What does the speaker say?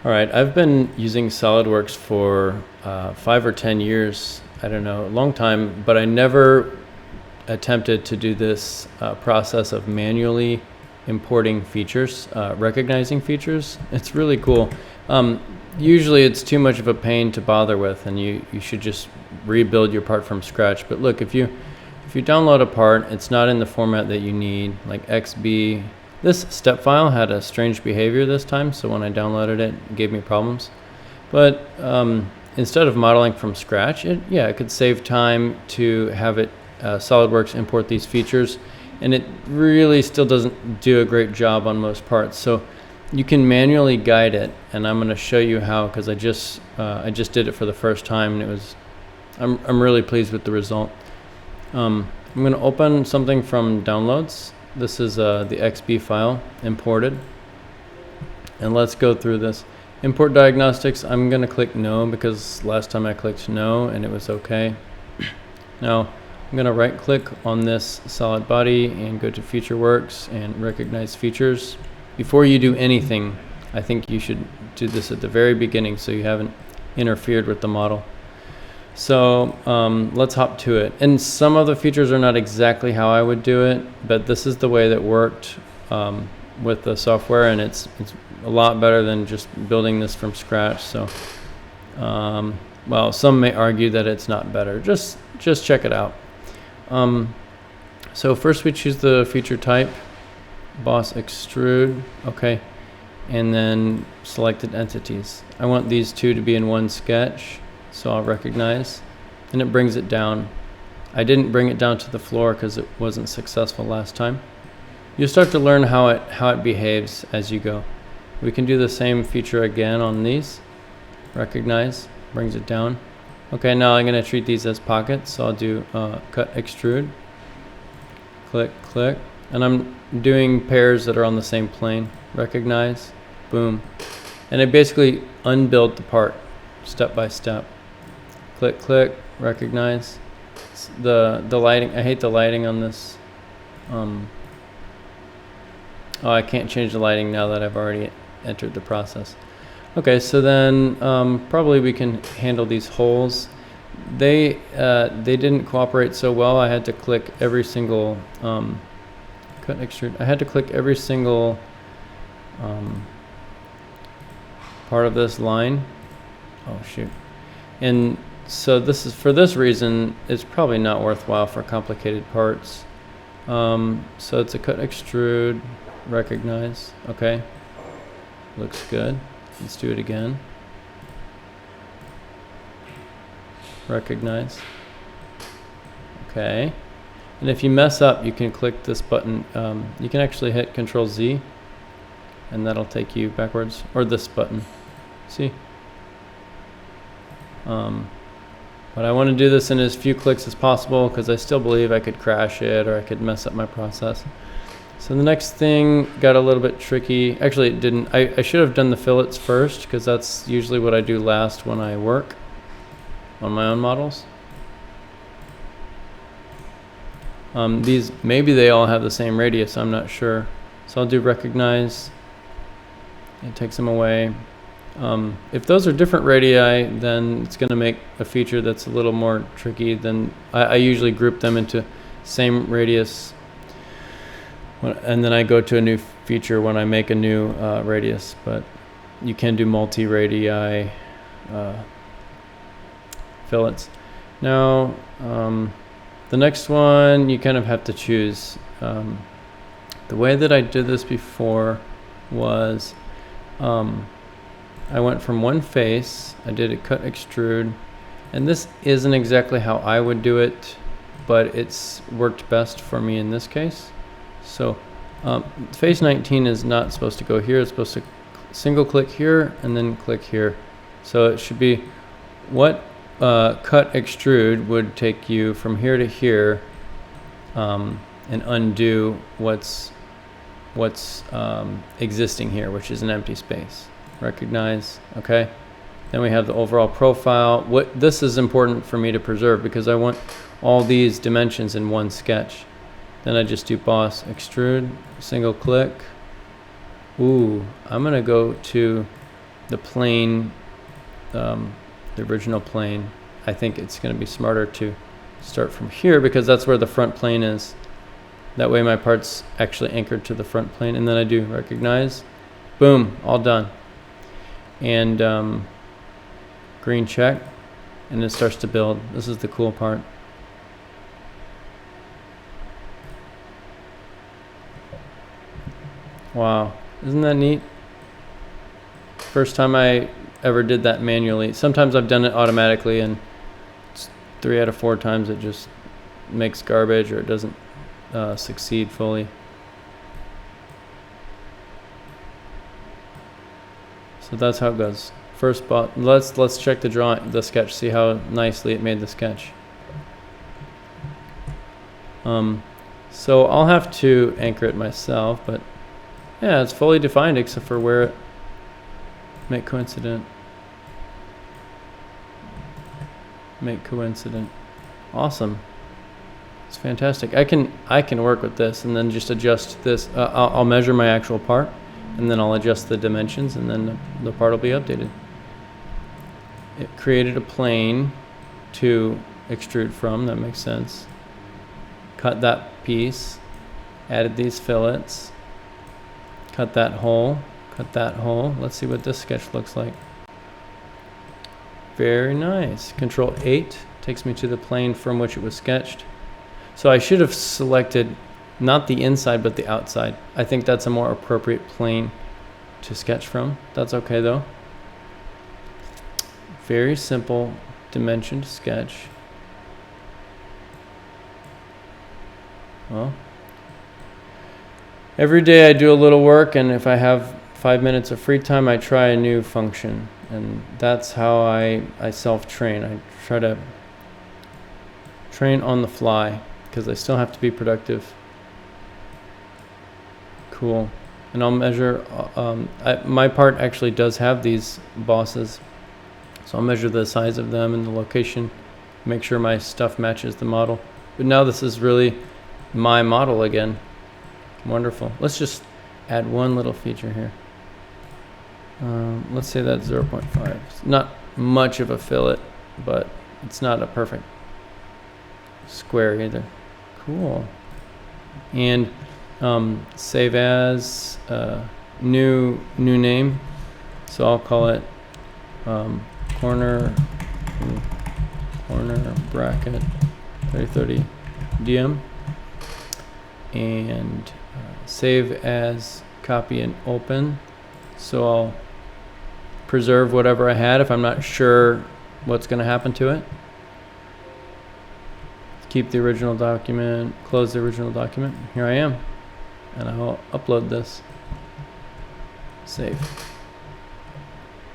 All right, I've been using SolidWorks for 5 or 10 years. I don't know, a long time, but I never attempted to do this process of manually importing features, recognizing features. It's really cool. Usually it's too much of a pain to bother with, and you should just rebuild your part from scratch. But look, if you download a part, it's not in the format that you need, like XB. This step file had a strange behavior this time, so when I downloaded it, it gave me problems. But instead of modeling from scratch, it could save time to have it SolidWorks import these features, and it really still doesn't do a great job on most parts. So you can manually guide it, and I'm going to show you how, because I just did it for the first time, and I'm really pleased with the result. I'm going to open something from downloads. This is the XB file imported, and let's go through this. Import diagnostics, I'm going to click no because last time I clicked no and it was okay. Now I'm going to right click on this solid body and go to FeatureWorks and recognize features. Before you do anything, I think you should do this at the very beginning so you haven't interfered with the model. So let's hop to it. And some of the features are not exactly how I would do it, but this is the way that worked with the software, and it's a lot better than just building this from scratch. So, well, some may argue that it's not better. Just check it out. So first we choose the feature type, boss extrude, okay, and then selected entities. I want these two to be in one sketch. So I'll recognize, and it brings it down. I didn't bring it down to the floor because it wasn't successful last time. You'll start to learn how it behaves as you go. We can do the same feature again on these. Recognize, brings it down. Okay, now I'm going to treat these as pockets, so I'll do cut extrude, click, click, and I'm doing pairs that are on the same plane. Recognize, boom, and it basically unbuilt the part step by step. Click, click, recognize. The lighting, I hate the lighting on this. Oh, I can't change the lighting now that I've already entered the process. Okay, so then probably we can handle these holes. They didn't cooperate so well. I had to click every single cut extrude. I had to click every single part of this line. Oh shoot. And so this is, for this reason, it's probably not worthwhile for complicated parts. So it's a cut extrude, recognize, okay, looks good. Let's do it again. Recognize, okay. And if you mess up, you can click this button. You can actually hit Control Z, and that'll take you backwards, or this button, see? But I want to do this in as few clicks as possible because I still believe I could crash it or I could mess up my process. So the next thing got a little bit tricky. Actually, it didn't. I should have done the fillets first because that's usually what I do last when I work on my own models. These, maybe they all have the same radius, I'm not sure. So I'll do recognize. It takes them away. If those are different radii, then it's going to make a feature that's a little more tricky. Than I usually group them into same radius, and then I go to a new feature when I make a new radius. But you can do multi-radii fillets. Now, the next one you kind of have to choose. The way that I did this before was I went from one face, I did a cut extrude, and this isn't exactly how I would do it, but it's worked best for me in this case. So face 19 is not supposed to go here, it's supposed to single click here and then click here. So it should be what cut extrude would take you from here to here and undo what's existing here, which is an empty space. Recognize, okay. Then we have the overall profile. This is important for me to preserve because I want all these dimensions in one sketch. Then I just do boss extrude, single click. Ooh, I'm gonna go to the plane, the original plane. I think it's going to be smarter to start from here because that's where the front plane is. That way my part's actually anchored to the front plane, and then I do recognize. Boom, all done. And green check, and it starts to build. This is the cool part. Wow, isn't that neat? First time I ever did that manually. Sometimes I've done it automatically, and 3 out of 4 times it just makes garbage or it doesn't succeed fully. So that's how it goes. First bot. Let's check the drawing, the sketch, see how nicely it made the sketch. So I'll have to anchor it myself, but yeah, it's fully defined except for where it make coincident. Make coincident. Awesome. It's fantastic. I can work with this and then just adjust this. I'll measure my actual part, and then I'll adjust the dimensions, and then the part will be updated. It created a plane to extrude from. That makes sense. Cut that piece. Added these fillets. Cut that hole. Cut that hole. Let's see what this sketch looks like. Very nice. Control 8 takes me to the plane from which it was sketched. So I should have selected not the inside but the outside. I think that's a more appropriate plane to sketch from. That's okay though. Very simple dimensioned sketch. Well, every day I do a little work, and if I have 5 minutes of free time, I try a new function. And that's how I self-train. I try to train on the fly because I still have to be productive. Cool. And I'll measure, my part actually does have these bosses. So I'll measure the size of them and the location, make sure my stuff matches the model. But now this is really my model again. Wonderful. Let's just add one little feature here. Let's say that's 0.5. It's not much of a fillet, but it's not a perfect square either. Cool. And save as new name. So I'll call it corner bracket 3030 DM, and save as copy and open. So I'll preserve whatever I had if I'm not sure what's going to happen to it. Keep the original document, close the original document. Here I am, and I'll upload this. Save.